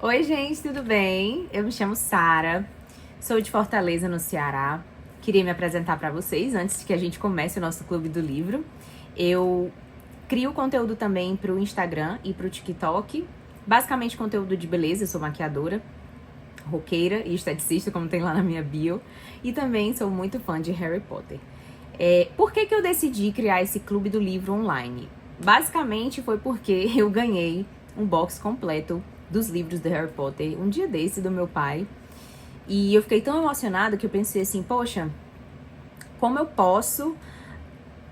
Oi, gente, tudo bem? Eu me chamo Sara, sou de Fortaleza, no Ceará. Queria me apresentar para vocês antes que a gente comece o nosso Clube do Livro. Eu crio conteúdo também para o Instagram e para o TikTok. Basicamente conteúdo de beleza, eu sou maquiadora, roqueira e esteticista, como tem lá na minha bio. E também sou muito fã de Harry Potter. Por que eu decidi criar esse Clube do Livro online? Basicamente foi porque eu ganhei um box completo dos livros de Harry Potter um dia desse do meu pai. E eu fiquei tão emocionada que eu pensei assim, poxa, como eu posso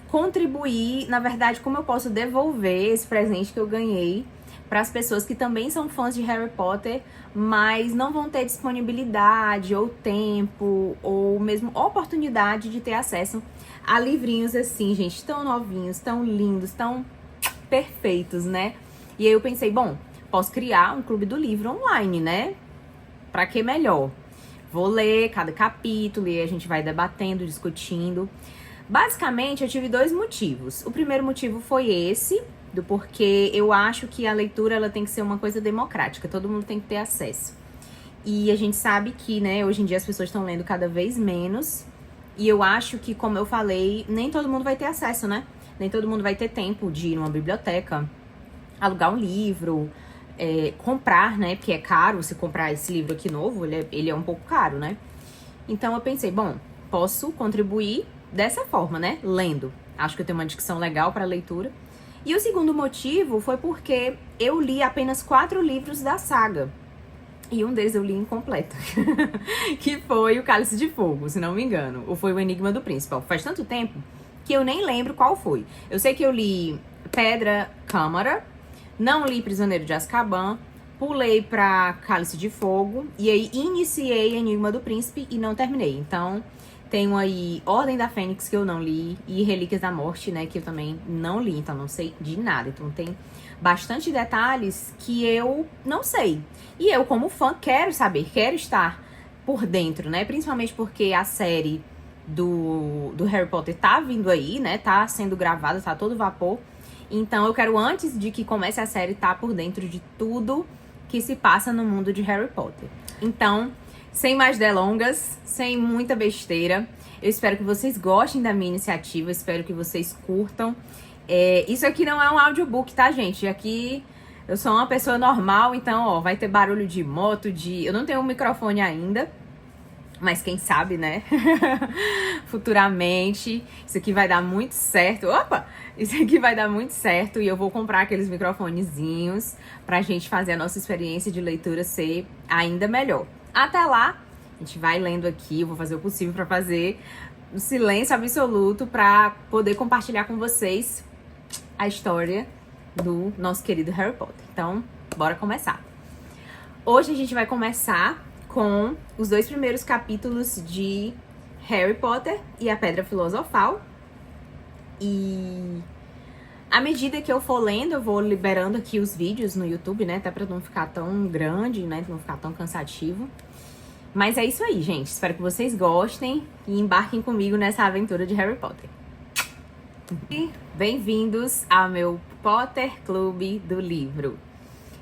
contribuir, na verdade, como eu posso devolver esse presente que eu ganhei para as pessoas que também são fãs de Harry Potter, mas não vão ter disponibilidade ou tempo ou mesmo oportunidade de ter acesso a livrinhos assim, gente, tão novinhos, tão lindos, tão perfeitos, né? E aí eu pensei, bom, posso criar um clube do livro online, né? Pra que melhor? Vou ler cada capítulo e a gente vai debatendo, discutindo. Basicamente, eu tive dois motivos. O primeiro motivo foi esse, do porquê eu acho que a leitura ela tem que ser uma coisa democrática, todo mundo tem que ter acesso. E a gente sabe que, né, hoje em dia as pessoas estão lendo cada vez menos. E eu acho que, como eu falei, nem todo mundo vai ter acesso, né? Nem todo mundo vai ter tempo de ir numa biblioteca, alugar um livro, comprar, né? Porque é caro você comprar esse livro aqui novo, ele é um pouco caro, né? Então eu pensei, bom, posso contribuir dessa forma, né? Lendo. Acho que eu tenho uma dicção legal para leitura. E o segundo motivo foi porque eu li apenas 4 livros da saga. E um deles eu li incompleto. Que foi o Cálice de Fogo, se não me engano. Ou foi o Enigma do Príncipe. Faz tanto tempo que eu nem lembro qual foi. Eu sei que eu li Pedra Câmara, não li Prisioneiro de Azkaban, pulei pra Cálice de Fogo e aí iniciei Enigma do Príncipe e não terminei. Então, tenho aí Ordem da Fênix que eu não li e Relíquias da Morte, né, que eu também não li, então não sei de nada. Então tem bastante detalhes que eu não sei. E eu, como fã, quero saber, quero estar por dentro, né, principalmente porque a série do Harry Potter tá vindo aí, né, tá sendo gravada, tá todo vapor. Então eu quero, antes de que comece a série, estar por dentro de tudo que se passa no mundo de Harry Potter. Então, sem mais delongas, sem muita besteira, eu espero que vocês gostem da minha iniciativa, espero que vocês curtam. Isso aqui não é um audiobook, tá, gente? Aqui eu sou uma pessoa normal, então, ó, vai ter barulho de moto, eu não tenho um microfone ainda, mas quem sabe, né? Futuramente, isso aqui vai dar muito certo. Opa! Isso aqui vai dar muito certo e eu vou comprar aqueles microfonezinhos pra gente fazer a nossa experiência de leitura ser ainda melhor. Até lá, a gente vai lendo aqui, eu vou fazer o possível pra fazer um silêncio absoluto pra poder compartilhar com vocês a história do nosso querido Harry Potter. Então, bora começar. Hoje a gente vai começar com os 2 primeiros capítulos de Harry Potter e a Pedra Filosofal. E à medida que eu for lendo, eu vou liberando aqui os vídeos no YouTube, né? Até pra não ficar tão grande, né? Não ficar tão cansativo. Mas é isso aí, gente. Espero que vocês gostem e embarquem comigo nessa aventura de Harry Potter. E bem-vindos ao meu Potter Clube do Livro.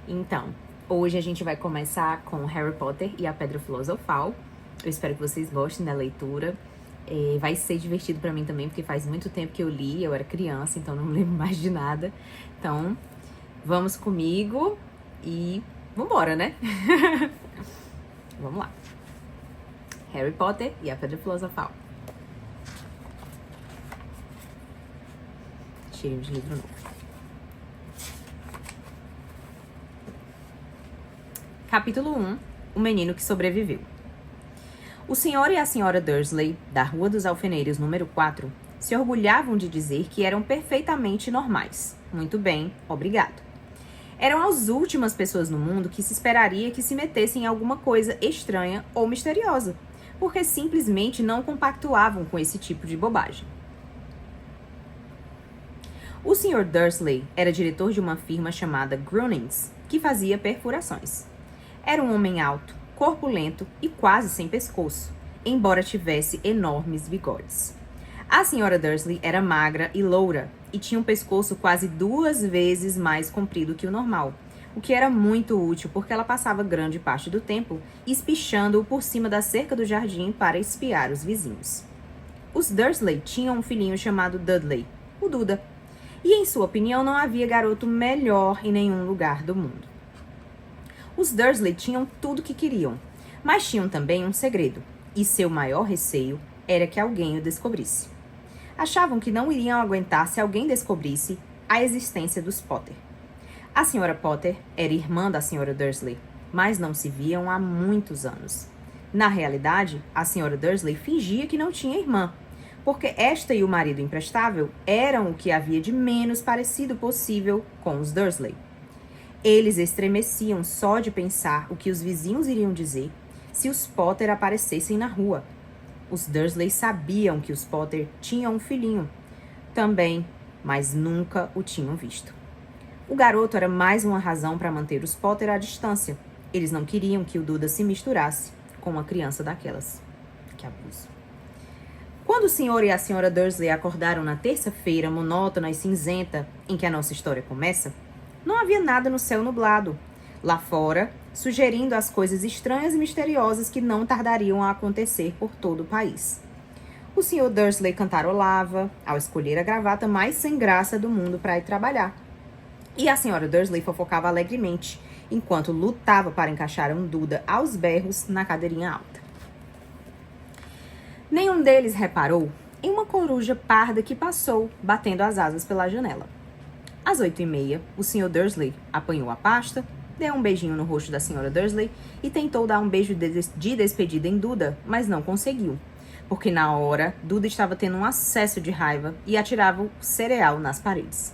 Então, hoje a gente vai começar com Harry Potter e a Pedra Filosofal. Eu espero que vocês gostem da leitura. Vai ser divertido pra mim também, porque faz muito tempo que eu li, eu era criança, então não me lembro mais de nada. Então, vamos comigo e vambora, né? Vamos lá. Harry Potter e a Pedra Filosofal. Cheirinho de livro novo. Capítulo 1. O menino que sobreviveu. O senhor e a senhora Dursley, da Rua dos Alfeneiros número 4, se orgulhavam de dizer que eram perfeitamente normais. Muito bem, obrigado. Eram as últimas pessoas no mundo que se esperaria que se metessem em alguma coisa estranha ou misteriosa, porque simplesmente não compactuavam com esse tipo de bobagem. O Sr. Dursley era diretor de uma firma chamada Grunnings, que fazia perfurações. Era um homem alto, corpulento e quase sem pescoço, embora tivesse enormes bigodes. A Sra. Dursley era magra e loura e tinha um pescoço quase 2 vezes mais comprido que o normal, o que era muito útil porque ela passava grande parte do tempo espichando-o por cima da cerca do jardim para espiar os vizinhos. Os Dursley tinham um filhinho chamado Dudley, o Duda, e em sua opinião não havia garoto melhor em nenhum lugar do mundo. Os Dursley tinham tudo o que queriam, mas tinham também um segredo, e seu maior receio era que alguém o descobrisse. Achavam que não iriam aguentar se alguém descobrisse a existência dos Potter. A senhora Potter era irmã da senhora Dursley, mas não se viam há muitos anos. Na realidade, a senhora Dursley fingia que não tinha irmã, porque esta e o marido imprestável eram o que havia de menos parecido possível com os Dursley. Eles estremeciam só de pensar o que os vizinhos iriam dizer se os Potter aparecessem na rua. Os Dursley sabiam que os Potter tinham um filhinho também, mas nunca o tinham visto. O garoto era mais uma razão para manter os Potter à distância. Eles não queriam que o Duda se misturasse com uma criança daquelas. Que abuso. Quando o senhor e a senhora Dursley acordaram na terça-feira monótona e cinzenta em que a nossa história começa, não havia nada no céu nublado lá fora, sugerindo as coisas estranhas e misteriosas que não tardariam a acontecer por todo o país. O senhor Dursley cantarolava ao escolher a gravata mais sem graça do mundo para ir trabalhar. E a senhora Dursley fofocava alegremente, enquanto lutava para encaixar um Duda aos berros na cadeirinha alta. Nenhum deles reparou em uma coruja parda que passou, batendo as asas pela janela. Às 8h30, o senhor Dursley apanhou a pasta, deu um beijinho no rosto da senhora Dursley e tentou dar um beijo de despedida em Duda, mas não conseguiu, porque na hora, Duda estava tendo um acesso de raiva e atirava o cereal nas paredes.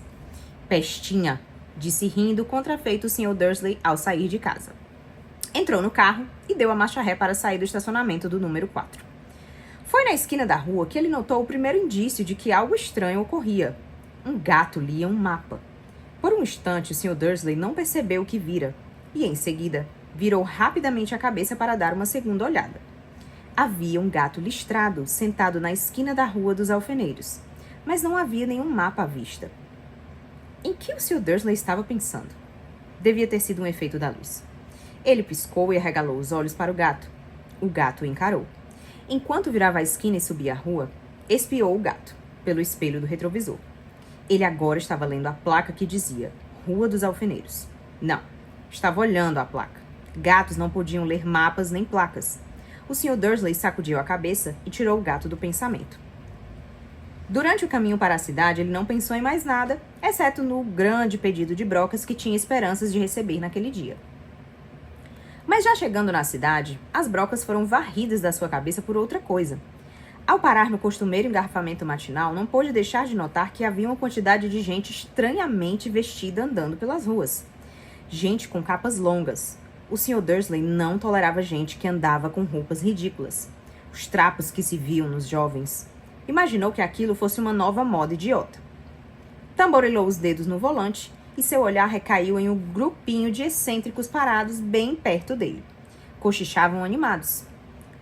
Pestinha, disse rindo contrafeito o senhor Dursley ao sair de casa. Entrou no carro e deu a marcha ré para sair do estacionamento do número 4. Foi na esquina da rua que ele notou o primeiro indício de que algo estranho ocorria. Um gato lia um mapa. Por um instante, o Sr. Dursley não percebeu o que vira, e em seguida, virou rapidamente a cabeça para dar uma segunda olhada. Havia um gato listrado, sentado na esquina da Rua dos Alfeneiros, mas não havia nenhum mapa à vista. Em que o Sr. Dursley estava pensando? Devia ter sido um efeito da luz. Ele piscou e arregalou os olhos para o gato. O gato o encarou. Enquanto virava a esquina e subia a rua, espiou o gato, pelo espelho do retrovisor. Ele agora estava lendo a placa que dizia Rua dos Alfeneiros. Não, estava olhando a placa. Gatos não podiam ler mapas nem placas. O Sr. Dursley sacudiu a cabeça e tirou o gato do pensamento. Durante o caminho para a cidade, ele não pensou em mais nada, exceto no grande pedido de brocas que tinha esperanças de receber naquele dia. Mas já chegando na cidade, as brocas foram varridas da sua cabeça por outra coisa. Ao parar no costumeiro engarrafamento matinal, não pôde deixar de notar que havia uma quantidade de gente estranhamente vestida andando pelas ruas. Gente com capas longas. O Sr. Dursley não tolerava gente que andava com roupas ridículas. Os trapos que se viam nos jovens. Imaginou que aquilo fosse uma nova moda idiota. Tamborilou os dedos no volante e seu olhar recaiu em um grupinho de excêntricos parados bem perto dele. Cochichavam animados.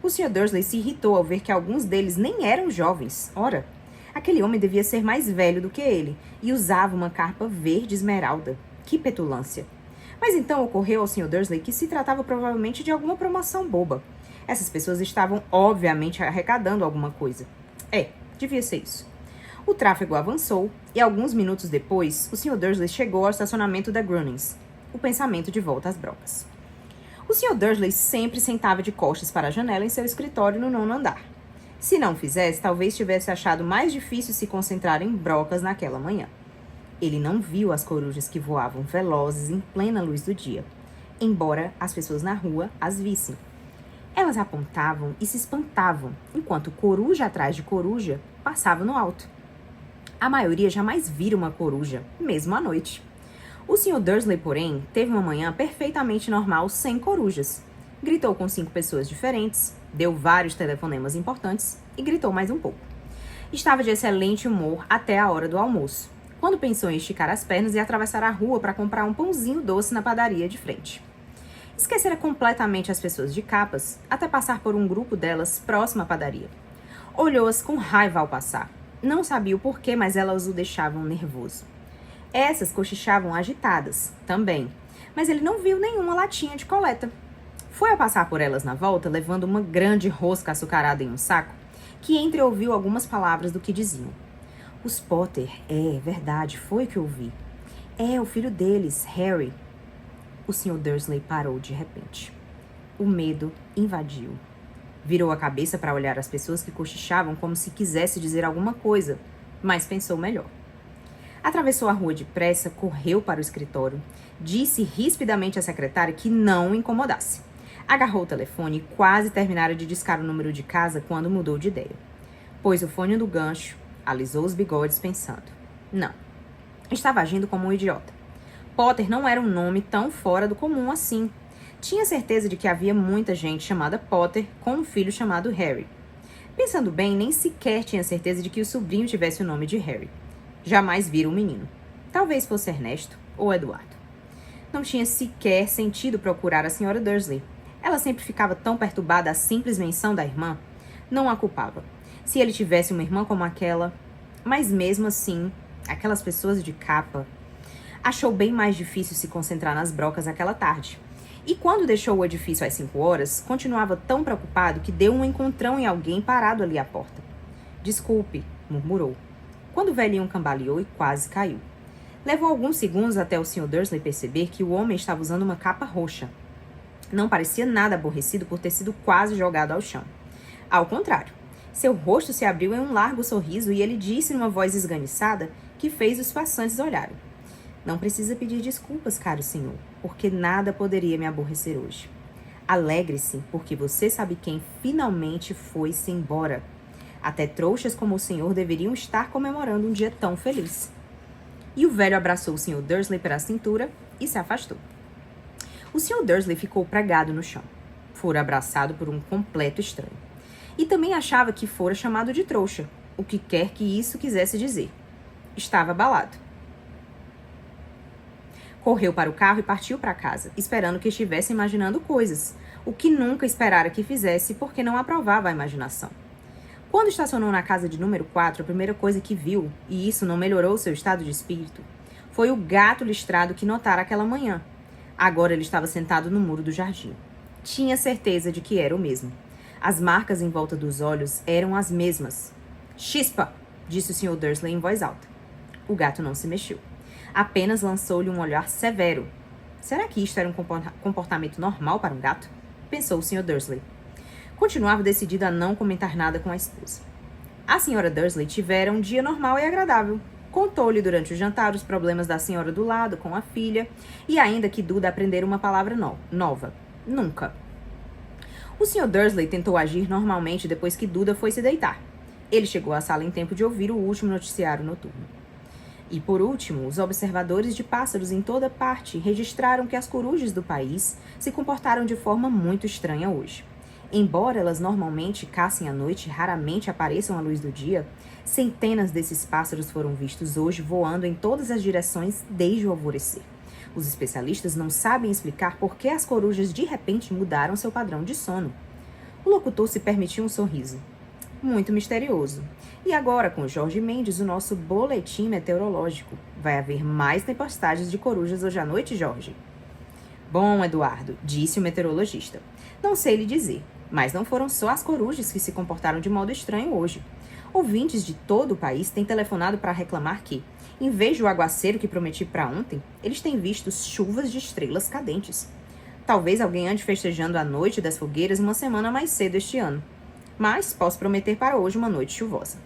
O Sr. Dursley se irritou ao ver que alguns deles nem eram jovens. Ora, aquele homem devia ser mais velho do que ele e usava uma capa verde esmeralda. Que petulância! Mas então ocorreu ao Sr. Dursley que se tratava provavelmente de alguma promoção boba. Essas pessoas estavam, obviamente, arrecadando alguma coisa. Devia ser isso. O tráfego avançou e, alguns minutos depois, o Sr. Dursley chegou ao estacionamento da Grunnings, o pensamento de volta às brocas. O Sr. Dursley sempre sentava de costas para a janela em seu escritório no 9º andar. Se não fizesse, talvez tivesse achado mais difícil se concentrar em brocas naquela manhã. Ele não viu as corujas que voavam velozes em plena luz do dia, embora as pessoas na rua as vissem. Elas apontavam e se espantavam, enquanto coruja atrás de coruja passava no alto. A maioria jamais vira uma coruja, mesmo à noite. O Sr. Dursley, porém, teve uma manhã perfeitamente normal sem corujas. Gritou com 5 pessoas diferentes, deu vários telefonemas importantes e gritou mais um pouco. Estava de excelente humor até a hora do almoço, quando pensou em esticar as pernas e atravessar a rua para comprar um pãozinho doce na padaria de frente. Esquecera completamente as pessoas de capas, até passar por um grupo delas próximo à padaria. Olhou-as com raiva ao passar. Não sabia o porquê, mas elas o deixavam nervoso. Essas cochichavam agitadas, também, mas ele não viu nenhuma latinha de coleta. Foi a passar por elas na volta, levando uma grande rosca açucarada em um saco, que entreouviu algumas palavras do que diziam. Os Potter, verdade, foi o que ouvi. É, o filho deles, Harry. O Sr. Dursley parou de repente. O medo invadiu. Virou a cabeça para olhar as pessoas que cochichavam como se quisesse dizer alguma coisa, mas pensou melhor. Atravessou a rua depressa, correu para o escritório, disse rispidamente à secretária que não o incomodasse. Agarrou o telefone e quase terminara de discar o número de casa quando mudou de ideia. Pôs o fone no gancho, alisou os bigodes pensando. Não, estava agindo como um idiota. Potter não era um nome tão fora do comum assim. Tinha certeza de que havia muita gente chamada Potter com um filho chamado Harry. Pensando bem, nem sequer tinha certeza de que o sobrinho tivesse o nome de Harry. Jamais vira um menino. Talvez fosse Ernesto ou Eduardo. Não tinha sequer sentido procurar a Sra. Dursley. Ela sempre ficava tão perturbada à simples menção da irmã. Não a culpava. Se ele tivesse uma irmã como aquela... Mas mesmo assim, aquelas pessoas de capa... Achou bem mais difícil se concentrar nas brocas aquela tarde. E quando deixou o edifício às 5 horas, continuava tão preocupado que deu um encontrão em alguém parado ali à porta. Desculpe, murmurou. Quando o velhinho cambaleou e quase caiu. Levou alguns segundos até o Sr. Dursley perceber que o homem estava usando uma capa roxa. Não parecia nada aborrecido por ter sido quase jogado ao chão. Ao contrário, seu rosto se abriu em um largo sorriso e ele disse numa voz esganiçada que fez os passantes olharem. Não precisa pedir desculpas, caro senhor, porque nada poderia me aborrecer hoje. Alegre-se, porque você sabe quem finalmente foi-se embora. Até trouxas como o senhor deveriam estar comemorando um dia tão feliz. E o velho abraçou o Sr. Dursley pela cintura e se afastou. O Sr. Dursley ficou pregado no chão. Fora abraçado por um completo estranho. E também achava que fora chamado de trouxa, o que quer que isso quisesse dizer. Estava abalado. Correu para o carro e partiu para casa, esperando que estivesse imaginando coisas, o que nunca esperara que fizesse porque não aprovava a imaginação. Quando estacionou na casa de número 4, a primeira coisa que viu, e isso não melhorou seu estado de espírito, foi o gato listrado que notara aquela manhã. Agora ele estava sentado no muro do jardim. Tinha certeza de que era o mesmo. As marcas em volta dos olhos eram as mesmas. Chispa! Disse o Sr. Dursley em voz alta. O gato não se mexeu. Apenas lançou-lhe um olhar severo. Será que isto era um comportamento normal para um gato? Pensou o Sr. Dursley. Continuava decidido a não comentar nada com a esposa. A Sra. Dursley tivera um dia normal e agradável. Contou-lhe durante o jantar os problemas da senhora do lado com a filha e ainda que Duda aprendera uma palavra nova. Nunca. O Sr. Dursley tentou agir normalmente depois que Duda foi se deitar. Ele chegou à sala em tempo de ouvir o último noticiário noturno. E, por último, os observadores de pássaros em toda parte registraram que as corujas do país se comportaram de forma muito estranha hoje. Embora elas normalmente caçem à noite e raramente apareçam à luz do dia, centenas desses pássaros foram vistos hoje voando em todas as direções desde o alvorecer. Os especialistas não sabem explicar por que as corujas de repente mudaram seu padrão de sono. O locutor se permitiu um sorriso. Muito misterioso. E agora, com Jorge Mendes, o nosso boletim meteorológico. Vai haver mais tempestades de corujas hoje à noite, Jorge? Bom, Eduardo, disse o meteorologista. Não sei lhe dizer, mas não foram só as corujas que se comportaram de modo estranho hoje. Ouvintes de todo o país têm telefonado para reclamar que, em vez do aguaceiro que prometi para ontem, eles têm visto chuvas de estrelas cadentes. Talvez alguém ande festejando a noite das fogueiras uma semana mais cedo este ano. Mas posso prometer para hoje uma noite chuvosa.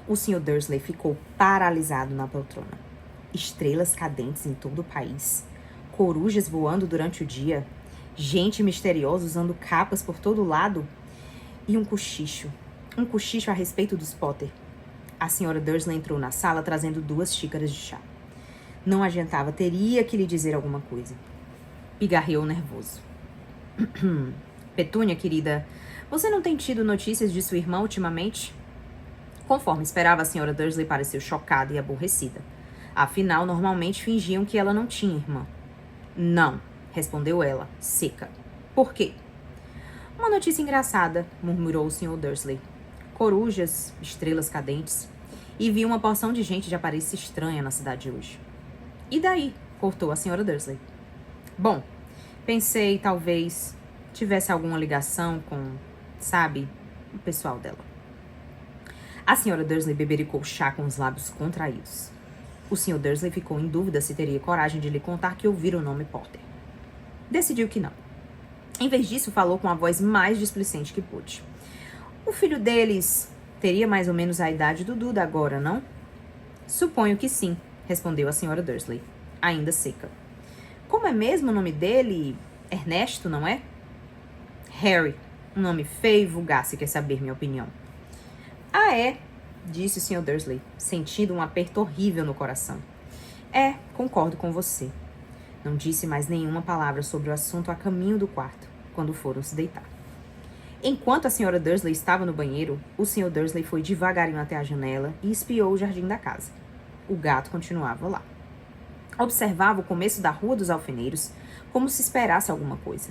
O Sr. Dursley ficou paralisado na poltrona. Estrelas cadentes em todo o país. Corujas voando durante o dia. Gente misteriosa usando capas por todo lado. E um cochicho. Um cochicho a respeito dos Potter. A Sra. Dursley entrou na sala trazendo 2 xícaras de chá. Não adiantava, teria que lhe dizer alguma coisa. Pigarreou nervoso. Petúnia, querida, você não tem tido notícias de sua irmã ultimamente? Conforme esperava, a Sra. Dursley pareceu chocada e aborrecida. Afinal, normalmente fingiam que ela não tinha irmã. Não, respondeu ela, seca. Por quê? Uma notícia engraçada, murmurou o Sr. Dursley. Corujas, estrelas cadentes. E vi uma porção de gente de aparência estranha na cidade hoje. E daí? cortou a senhora Dursley. Bom, pensei talvez tivesse alguma ligação com, sabe, o pessoal dela. A senhora Dursley bebericou chá com os lábios contraídos. O Sr. Dursley ficou em dúvida se teria coragem de lhe contar que ouvira o nome Potter. Decidiu que não. Em vez disso, falou com a voz mais displicente que pôde. O filho deles teria mais ou menos a idade do Duda agora, não? Suponho que sim, respondeu a senhora Dursley, ainda seca. Como é mesmo o nome dele? Ernesto, não é? Harry, um nome feio e vulgar, se quer saber minha opinião. Ah, é? Disse o Sr. Dursley, sentindo um aperto horrível no coração. É, concordo com você. Não disse mais nenhuma palavra sobre o assunto a caminho do quarto, quando foram se deitar. Enquanto a Sra. Dursley estava no banheiro, o Sr. Dursley foi devagarinho até a janela e espiou o jardim da casa. O gato continuava lá. Observava o começo da Rua dos Alfeneiros, como se esperasse alguma coisa.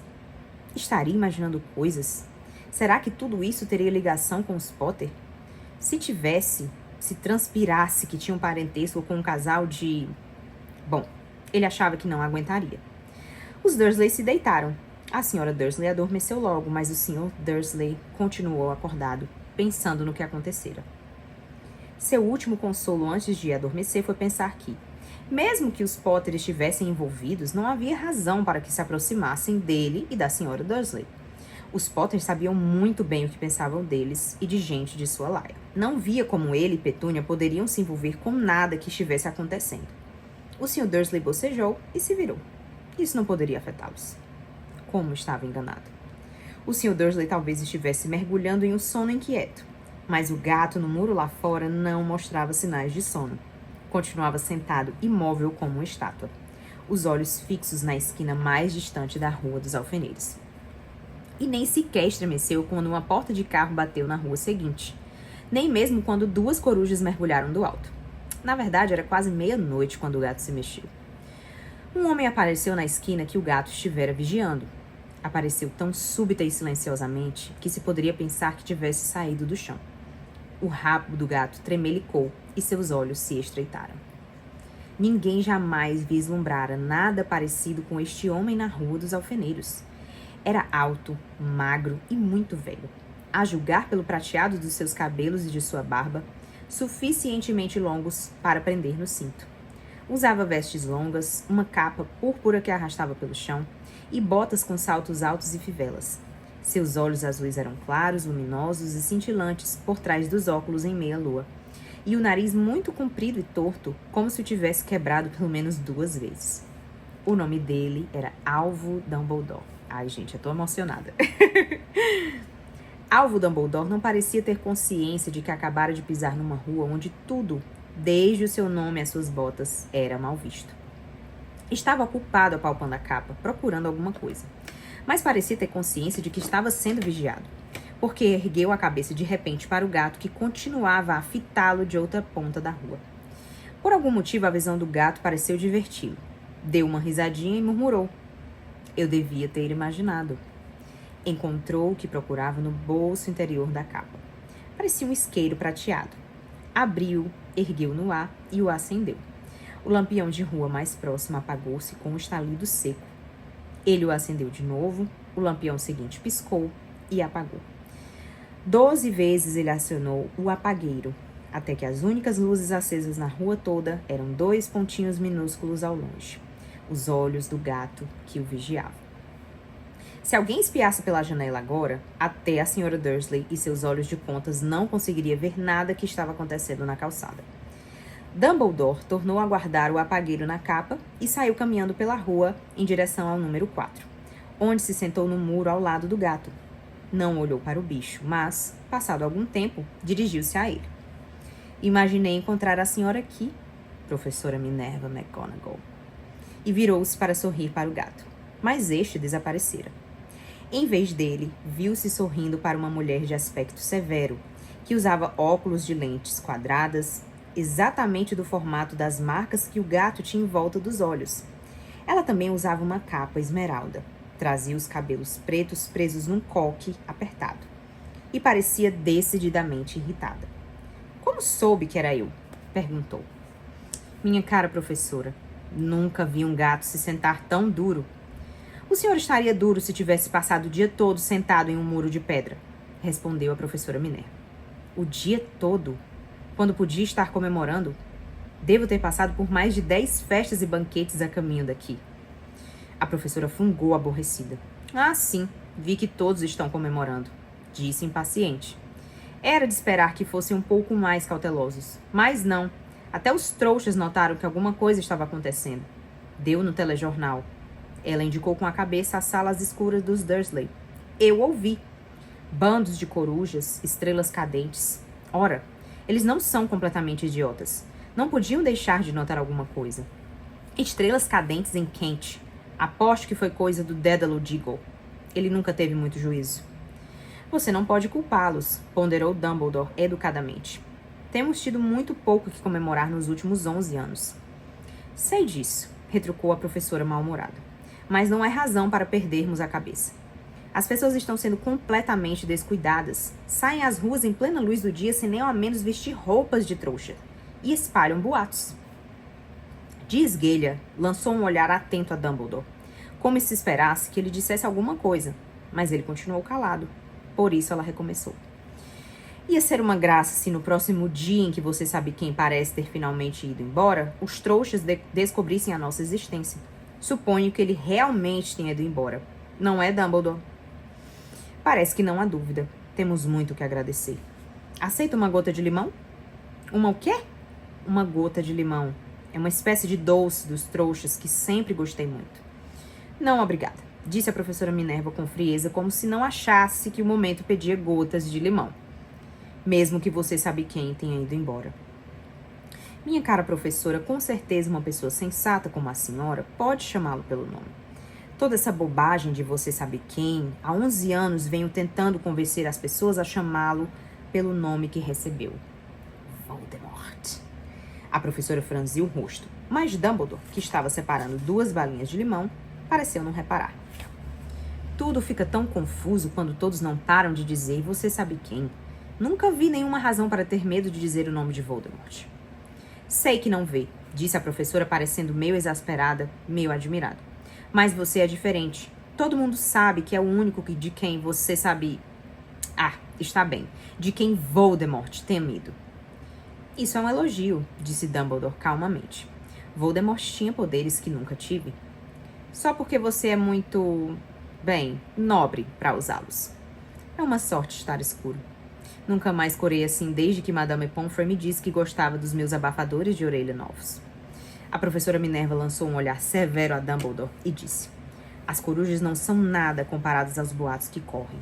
Estaria imaginando coisas? Será que tudo isso teria ligação com os Potter? Se tivesse, se transpirasse que tinha um parentesco com um casal de... Bom, ele achava que não aguentaria. Os Dursley se deitaram. A senhora Dursley adormeceu logo, mas o Sr. Dursley continuou acordado, pensando no que acontecera. Seu último consolo antes de adormecer foi pensar que, mesmo que os Potter estivessem envolvidos, não havia razão para que se aproximassem dele e da senhora Dursley. Os Potter sabiam muito bem o que pensavam deles e de gente de sua laia. Não via como ele e Petúnia poderiam se envolver com nada que estivesse acontecendo. O Sr. Dursley bocejou e se virou. Isso não poderia afetá-los. Como estava enganado. O Sr. Dursley talvez estivesse mergulhando em um sono inquieto, mas o gato no muro lá fora não mostrava sinais de sono. Continuava sentado, imóvel como uma estátua, os olhos fixos na esquina mais distante da Rua dos Alfeneiros. E nem sequer estremeceu quando uma porta de carro bateu na rua seguinte, nem mesmo quando duas corujas mergulharam do alto. Na verdade, era quase meia-noite quando o gato se mexeu. Um homem apareceu na esquina que o gato estivera vigiando. Apareceu tão súbita e silenciosamente que se poderia pensar que tivesse saído do chão. O rabo do gato tremelicou e seus olhos se estreitaram. Ninguém jamais vislumbrara nada parecido com este homem na Rua dos Alfeneiros. Era alto, magro e muito velho. A julgar pelo prateado dos seus cabelos e de sua barba, suficientemente longos para prender no cinto. Usava vestes longas, uma capa púrpura que arrastava pelo chão e botas com saltos altos e fivelas. Seus olhos azuis eram claros, luminosos e cintilantes por trás dos óculos em meia-lua, e o nariz muito comprido e torto, como se o tivesse quebrado pelo menos 2 vezes. O nome dele era Alvo Dumbledore. Ai, gente, eu tô emocionada. Alvo Dumbledore não parecia ter consciência de que acabara de pisar numa rua onde tudo, desde o seu nome às suas botas, era mal visto. Estava ocupado apalpando a capa, procurando alguma coisa, mas parecia ter consciência de que estava sendo vigiado, porque ergueu a cabeça de repente para o gato que continuava a fitá-lo de outra ponta da rua. Por algum motivo, a visão do gato pareceu diverti-lo. Deu uma risadinha e murmurou: "Eu devia ter imaginado." Encontrou o que procurava no bolso interior da capa. Parecia um isqueiro prateado. Abriu, ergueu no ar e o acendeu. O lampião de rua mais próximo apagou-se com um estalido seco. Ele o acendeu de novo, o lampião seguinte piscou e apagou. 12 vezes ele acionou o apagueiro, até que as únicas luzes acesas na rua toda eram 2 pontinhos minúsculos ao longe, os olhos do gato que o vigiava. Se alguém espiasse pela janela agora, até a Sra. Dursley e seus olhos de contas não conseguiria ver nada que estava acontecendo na calçada. Dumbledore tornou a guardar o apagueiro na capa e saiu caminhando pela rua em direção ao número 4, onde se sentou no muro ao lado do gato. Não olhou para o bicho, mas, passado algum tempo, dirigiu-se a ele. "Imaginei encontrar a senhora aqui, professora Minerva McGonagall." E virou-se para sorrir para o gato, mas este desaparecera. Em vez dele, viu-se sorrindo para uma mulher de aspecto severo, que usava óculos de lentes quadradas, exatamente do formato das marcas que o gato tinha em volta dos olhos. Ela também usava uma capa esmeralda, trazia os cabelos pretos presos num coque apertado, e parecia decididamente irritada. "Como soube que era eu?" perguntou. "Minha cara professora, Nunca vi um gato se sentar tão duro. O senhor estaria duro se tivesse passado o dia todo sentado em um muro de pedra, respondeu a professora Minerva. O dia todo? Quando podia estar comemorando? Devo ter passado por mais de 10 festas e banquetes a caminho daqui. A professora fungou aborrecida. Ah, sim, vi que todos estão comemorando, disse impaciente. Era de esperar que fossem um pouco mais cautelosos, mas não. Até os trouxas notaram que alguma coisa estava acontecendo. Deu no telejornal. Ela indicou com a cabeça as salas escuras dos Dursley. Eu ouvi. Bandos de corujas, estrelas cadentes. Ora, eles não são completamente idiotas. Não podiam deixar de notar alguma coisa. Estrelas cadentes em Kent. Aposto que foi coisa do Dédalo Diggle. Ele nunca teve muito juízo. Você não pode culpá-los, ponderou Dumbledore educadamente. Temos tido muito pouco que comemorar nos últimos 11 anos. Sei disso, retrucou a professora mal-humorada. Mas não é razão para perdermos a cabeça. As pessoas estão sendo completamente descuidadas. Saem às ruas em plena luz do dia sem nem ao menos vestir roupas de trouxa. E espalham boatos. De esguelha, lançou um olhar atento a Dumbledore, como se esperasse que ele dissesse alguma coisa, mas ele continuou calado. Por isso ela recomeçou. Ia ser uma graça se no próximo dia em que você sabe quem parece ter finalmente ido embora, os trouxas descobrissem a nossa existência. Suponho que ele realmente tenha ido embora. Não é, Dumbledore? Parece que não há dúvida. Temos muito que agradecer. Aceita uma gota de limão? Uma o quê? Uma gota de limão. É uma espécie de doce dos trouxas que sempre gostei muito. Não, obrigada, disse a professora Minerva com frieza, como se não achasse que o momento pedia gotas de limão. Mesmo que você sabe quem tenha ido embora. Minha cara professora, com certeza uma pessoa sensata como a senhora pode chamá-lo pelo nome. Toda essa bobagem de você sabe quem, há 11 anos venho tentando convencer as pessoas a chamá-lo pelo nome que recebeu. Voldemort. A professora franziu o rosto, mas Dumbledore, que estava separando 2 balinhas de limão, pareceu não reparar. Tudo fica tão confuso quando todos não param de dizer você sabe quem. Nunca vi nenhuma razão para ter medo de dizer o nome de Voldemort. Sei que não vê, disse a professora parecendo meio exasperada, meio admirada. Mas você é diferente. Todo mundo sabe que é o único de quem você sabe... Ah, está bem. De quem Voldemort tem medo. Isso é um elogio, disse Dumbledore calmamente. Voldemort tinha poderes que nunca tive. Só porque você é muito... bem, nobre para usá-los. É uma sorte estar escuro. Nunca mais corei assim desde que Madame Pomfrey me disse que gostava dos meus abafadores de orelha novos. A professora Minerva lançou um olhar severo a Dumbledore e disse: As corujas não são nada comparadas aos boatos que correm.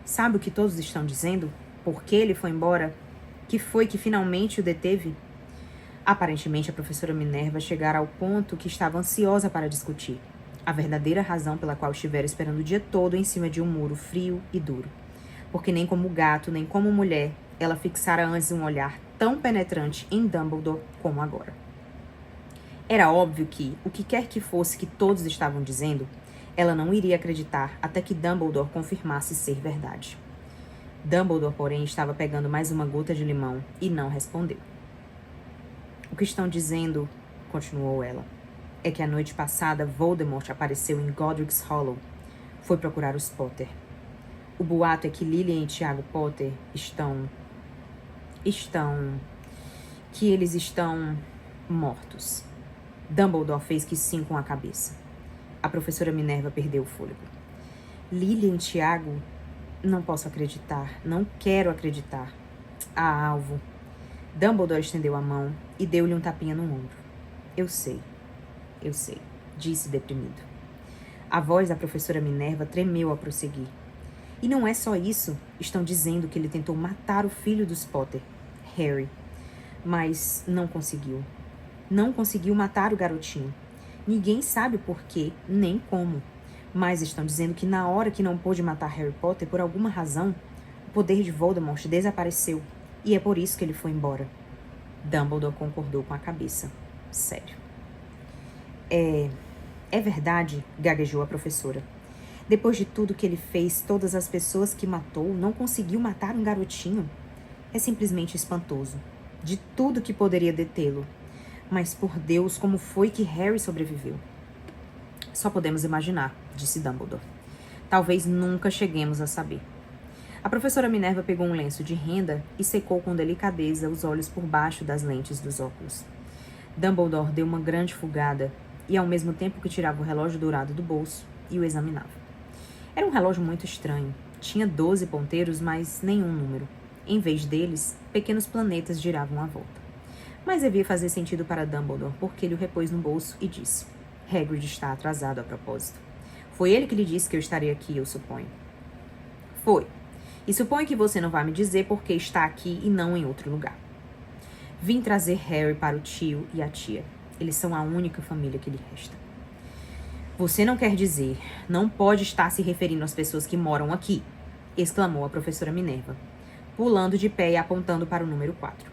Sabe o que todos estão dizendo? Por que ele foi embora? Que foi que finalmente o deteve? Aparentemente, a professora Minerva chegara ao ponto que estava ansiosa para discutir. A verdadeira razão pela qual estivera esperando o dia todo em cima de um muro frio e duro. Porque nem como gato, nem como mulher, ela fixara antes um olhar tão penetrante em Dumbledore como agora. Era óbvio que, o que quer que fosse que todos estavam dizendo, ela não iria acreditar até que Dumbledore confirmasse ser verdade. Dumbledore, porém, estava pegando mais uma gota de limão e não respondeu. O que estão dizendo, continuou ela, é que a noite passada Voldemort apareceu em Godric's Hollow. Foi procurar os Potter. O boato é que Lilian e Tiago Potter que eles estão mortos. Dumbledore fez que sim com a cabeça. A professora Minerva perdeu o fôlego. Lilian e Tiago? Não posso acreditar. Não quero acreditar. Ah, alvo. Dumbledore estendeu a mão e deu-lhe um tapinha no ombro. Eu sei, disse deprimido. A voz da professora Minerva tremeu ao prosseguir. E não é só isso. Estão dizendo que ele tentou matar o filho dos Potter, Harry. Mas não conseguiu. Não conseguiu matar o garotinho. Ninguém sabe o porquê, nem como. Mas estão dizendo que na hora que não pôde matar Harry Potter, por alguma razão, o poder de Voldemort desapareceu. E é por isso que ele foi embora. Dumbledore concordou com a cabeça. Sério. É verdade, gaguejou a professora. Depois de tudo que ele fez, todas as pessoas que matou, não conseguiu matar um garotinho? É simplesmente espantoso. De tudo que poderia detê-lo. Mas por Deus, como foi que Harry sobreviveu? Só podemos imaginar, disse Dumbledore. Talvez nunca cheguemos a saber. A professora Minerva pegou um lenço de renda e secou com delicadeza os olhos por baixo das lentes dos óculos. Dumbledore deu uma grande fugada e, ao mesmo tempo que tirava o relógio dourado do bolso, e o examinava. Era um relógio muito estranho. Tinha 12 ponteiros, mas nenhum número. Em vez deles, pequenos planetas giravam à volta. Mas devia fazer sentido para Dumbledore, porque ele o repôs no bolso e disse: Hagrid está atrasado a propósito. Foi ele que lhe disse que eu estaria aqui, eu suponho. Foi. E suponho que você não vai me dizer por que está aqui e não em outro lugar. Vim trazer Harry para o tio e a tia. Eles são a única família que lhe resta. Você não quer dizer, não pode estar se referindo às pessoas que moram aqui, exclamou a professora Minerva, pulando de pé e apontando para o número 4.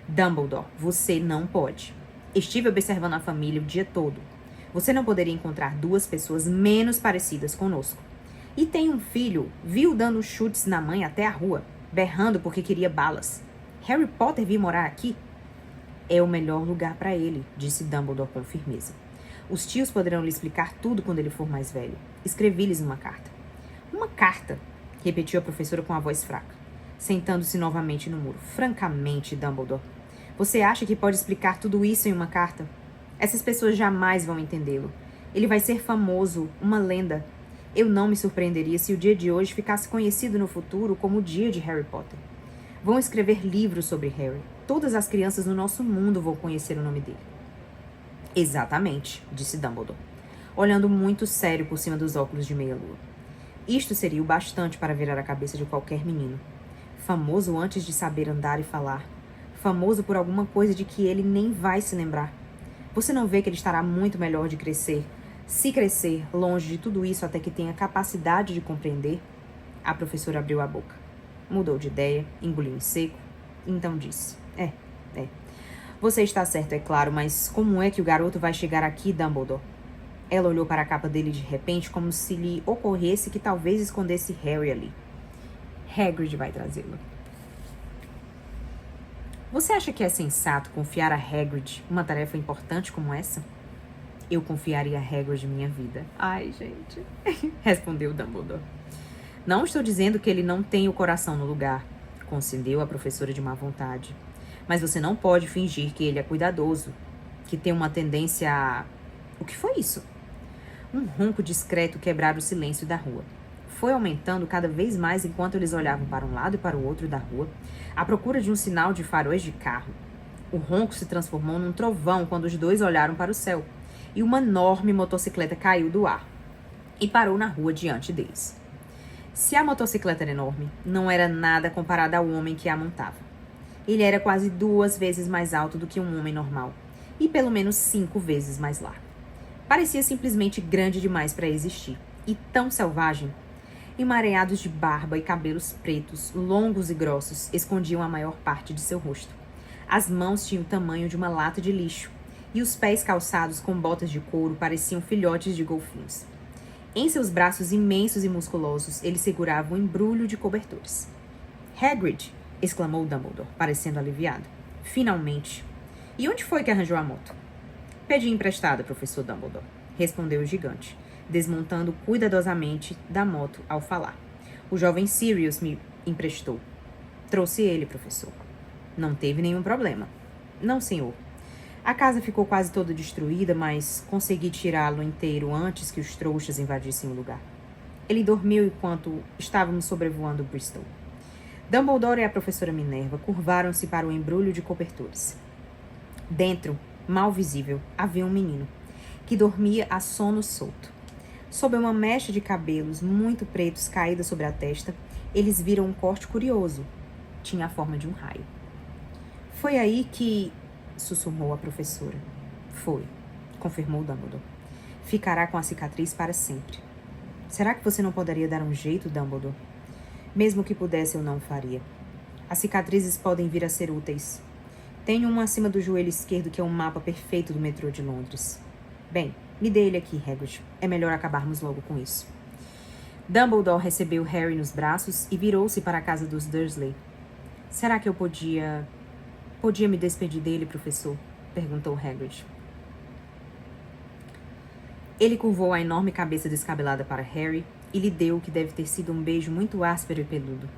Dumbledore, você não pode. Estive observando a família o dia todo. Você não poderia encontrar duas pessoas menos parecidas conosco. E tem um filho, viu dando chutes na mãe até a rua, berrando porque queria balas. Harry Potter vir morar aqui? É o melhor lugar para ele, disse Dumbledore com firmeza. Os tios poderão lhe explicar tudo quando ele for mais velho. Escrevi-lhes uma carta. Uma carta, repetiu a professora com a voz fraca, sentando-se novamente no muro. Francamente, Dumbledore, você acha que pode explicar tudo isso em uma carta? Essas pessoas jamais vão entendê-lo. Ele vai ser famoso, uma lenda. Eu não me surpreenderia se o dia de hoje ficasse conhecido no futuro como o dia de Harry Potter. Vão escrever livros sobre Harry. Todas as crianças no nosso mundo vão conhecer o nome dele. Exatamente, disse Dumbledore, olhando muito sério por cima dos óculos de meia-lua. Isto seria o bastante para virar a cabeça de qualquer menino. Famoso antes de saber andar e falar. Famoso por alguma coisa de que ele nem vai se lembrar. Você não vê que ele estará muito melhor de crescer, se crescer longe de tudo isso até que tenha capacidade de compreender? A professora abriu a boca. Mudou de ideia, engoliu em seco, e então disse: É. Você está certo, é claro, mas como é que o garoto vai chegar aqui, Dumbledore? Ela olhou para a capa dele de repente, como se lhe ocorresse que talvez escondesse Harry ali. Hagrid vai trazê-lo. Você acha que é sensato confiar a Hagrid uma tarefa importante como essa? Eu confiaria a Hagrid minha vida. Ai, gente, respondeu Dumbledore. Não estou dizendo que ele não tem o coração no lugar, concedeu a professora de má vontade. Mas você não pode fingir que ele é cuidadoso, que tem uma tendência a... O que foi isso? Um ronco discreto quebrara o silêncio da rua. Foi aumentando cada vez mais enquanto eles olhavam para um lado e para o outro da rua, à procura de um sinal de faróis de carro. O ronco se transformou num trovão quando os dois olharam para o céu, e uma enorme motocicleta caiu do ar e parou na rua diante deles. Se a motocicleta era enorme, não era nada comparada ao homem que a montava. Ele era quase 2 vezes mais alto do que um homem normal, e pelo menos 5 vezes mais largo. Parecia simplesmente grande demais para existir, e tão selvagem. Emaranhados de barba e cabelos pretos, longos e grossos, escondiam a maior parte de seu rosto. As mãos tinham o tamanho de uma lata de lixo, e os pés calçados com botas de couro pareciam filhotes de golfinhos. Em seus braços imensos e musculosos, ele segurava um embrulho de cobertores. Hagrid! Exclamou Dumbledore, parecendo aliviado. Finalmente! E onde foi que arranjou a moto? Pedi emprestada, professor Dumbledore, respondeu o gigante, desmontando cuidadosamente da moto ao falar. O jovem Sirius me emprestou. Trouxe ele, professor. Não teve nenhum problema. Não, senhor. A casa ficou quase toda destruída, mas consegui tirá-lo inteiro antes que os trouxas invadissem o lugar. Ele dormiu enquanto estávamos sobrevoando Bristol. Dumbledore e a professora Minerva curvaram-se para o embrulho de cobertores. Dentro, mal visível, havia um menino, que dormia a sono solto. Sob uma mecha de cabelos muito pretos caída sobre a testa, eles viram um corte curioso. Tinha a forma de um raio. Foi aí que... sussurrou a professora. Foi, confirmou Dumbledore. Ficará com a cicatriz para sempre. Será que você não poderia dar um jeito, Dumbledore? Mesmo que pudesse, eu não faria. As cicatrizes podem vir a ser úteis. Tenho uma acima do joelho esquerdo que é um mapa perfeito do metrô de Londres. Bem, me dê ele aqui, Hagrid. É melhor acabarmos logo com isso. Dumbledore recebeu Harry nos braços e virou-se para a casa dos Dursley. Será que eu podia me despedir dele, professor? Perguntou Hagrid. Ele curvou a enorme cabeça descabelada para Harry e lhe deu o que deve ter sido um beijo muito áspero e peludo.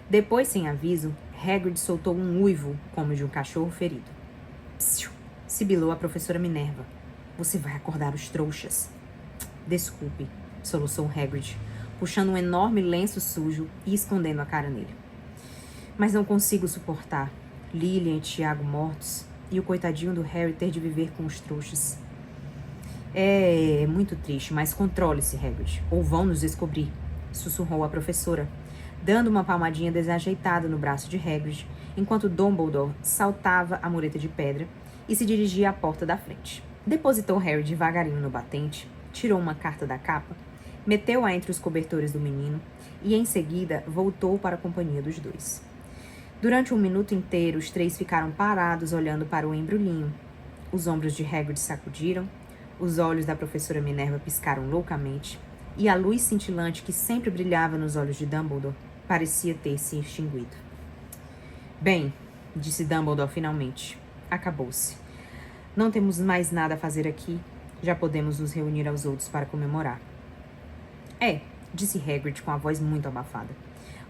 Depois, sem aviso, Hagrid soltou um uivo como de um cachorro ferido. Psiu! Sibilou a professora Minerva. Você vai acordar os trouxas. Desculpe, soluçou Hagrid, puxando um enorme lenço sujo e escondendo a cara nele. Mas não consigo suportar Lilian e Tiago mortos e o coitadinho do Harry ter de viver com os trouxas. É muito triste, mas controle-se, Hagrid, ou vão nos descobrir, sussurrou a professora, dando uma palmadinha desajeitada no braço de Hagrid, enquanto Dumbledore saltava a mureta de pedra e se dirigia à porta da frente. Depositou Harry devagarinho no batente, tirou uma carta da capa, meteu-a entre os cobertores do menino e, em seguida, voltou para a companhia dos dois. Durante um minuto inteiro, os três ficaram parados olhando para o embrulhinho. Os ombros de Hagrid sacudiram, os olhos da professora Minerva piscaram loucamente e a luz cintilante que sempre brilhava nos olhos de Dumbledore parecia ter se extinguido. Bem, disse Dumbledore finalmente, acabou-se. Não temos mais nada a fazer aqui, já podemos nos reunir aos outros para comemorar. Disse Hagrid com a voz muito abafada.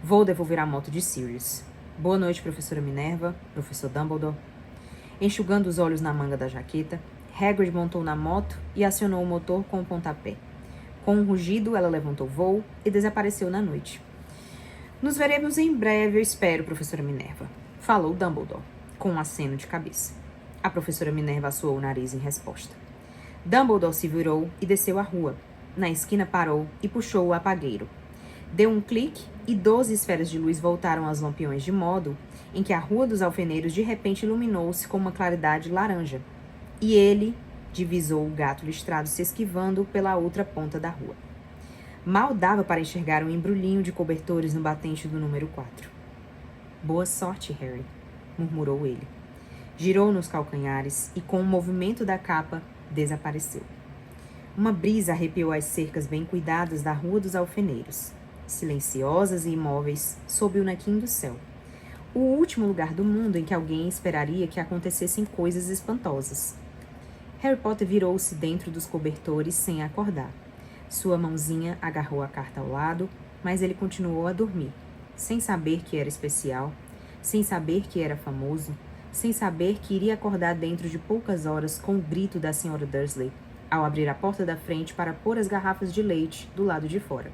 Vou devolver a moto de Sirius. Boa noite, professora Minerva, professor Dumbledore. Enxugando os olhos na manga da jaqueta, Hagrid montou na moto e acionou o motor com um pontapé. Com um rugido, ela levantou voo e desapareceu na noite. Nos veremos em breve, eu espero, professora Minerva, falou Dumbledore, com um aceno de cabeça. A professora Minerva assoou o nariz em resposta. Dumbledore se virou e desceu a rua. Na esquina parou e puxou o apagueiro. Deu um clique e 12 esferas de luz voltaram aos lampiões de modo em que a Rua dos Alfeneiros de repente iluminou-se com uma claridade laranja. E ele divisou o gato listrado se esquivando pela outra ponta da rua. Mal dava para enxergar um embrulhinho de cobertores no batente do número 4. Boa sorte, Harry, murmurou ele. Girou nos calcanhares e, com o movimento da capa, desapareceu. Uma brisa arrepiou as cercas bem cuidadas da Rua dos Alfeneiros, silenciosas e imóveis sob o naquim do céu. O último lugar do mundo em que alguém esperaria que acontecessem coisas espantosas. Harry Potter virou-se dentro dos cobertores sem acordar. Sua mãozinha agarrou a carta ao lado, mas ele continuou a dormir, sem saber que era especial, sem saber que era famoso, sem saber que iria acordar dentro de poucas horas com o grito da Sra. Dursley, ao abrir a porta da frente para pôr as garrafas de leite do lado de fora.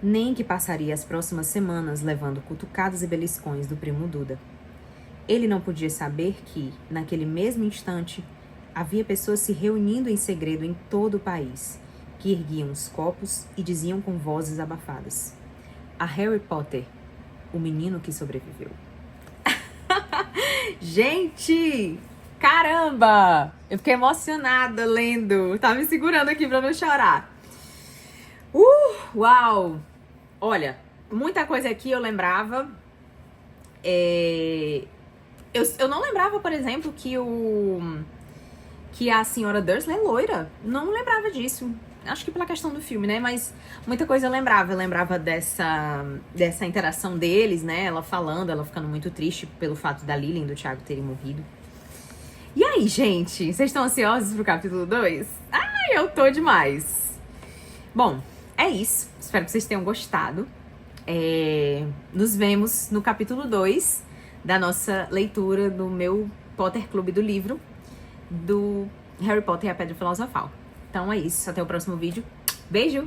Nem que passaria as próximas semanas levando cutucadas e beliscões do primo Duda. Ele não podia saber que, naquele mesmo instante, havia pessoas se reunindo em segredo em todo o país, que erguiam os copos e diziam com vozes abafadas: a Harry Potter, o menino que sobreviveu. Gente, caramba! Eu fiquei emocionada lendo. Tava me segurando aqui pra não chorar. Uau! Olha, muita coisa aqui eu lembrava. Eu não lembrava, por exemplo, que a Sra. Dursley é loira. Não lembrava disso. Acho que pela questão do filme, né? Mas muita coisa eu lembrava. Eu lembrava dessa interação deles, né? Ela falando, ela ficando muito triste pelo fato da Lilian e do Tiago terem morrido. E aí, gente? Vocês estão ansiosos pro capítulo 2? Ai, eu tô demais. Bom, é isso. Espero que vocês tenham gostado. Nos vemos no capítulo 2 da nossa leitura do meu Potter Clube do livro do Harry Potter e a Pedra Filosofal. Então é isso. Até o próximo vídeo. Beijo!